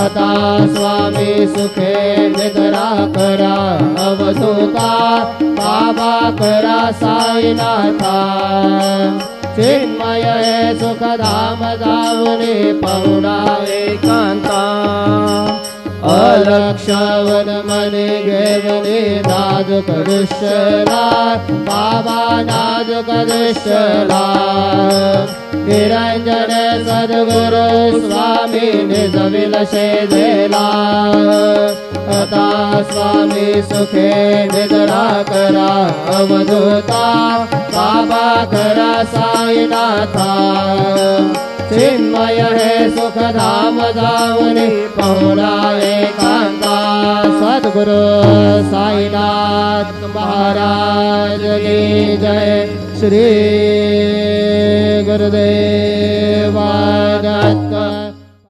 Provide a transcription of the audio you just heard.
आता स्वामी सुखे निद्रा करा अवधूता बाबा करा साईनाथा चिन्मय हे सुखधाम जावने पहुडा एकांता अलक्षवन मने घेवने नाजुक दुष्ला बाबा नाजुक दुष्ला निरंजन सद्गुरु स्वामी निज विलसे देला आता स्वामी सुखे निद्रा करा अवधूता बाबा करा साईनाथा चिन्मय हे सुखधाम जावने पहुडा एकांता सद्गुरु साईनाथ महाराज की जय श्री गुरुदेव दत्त।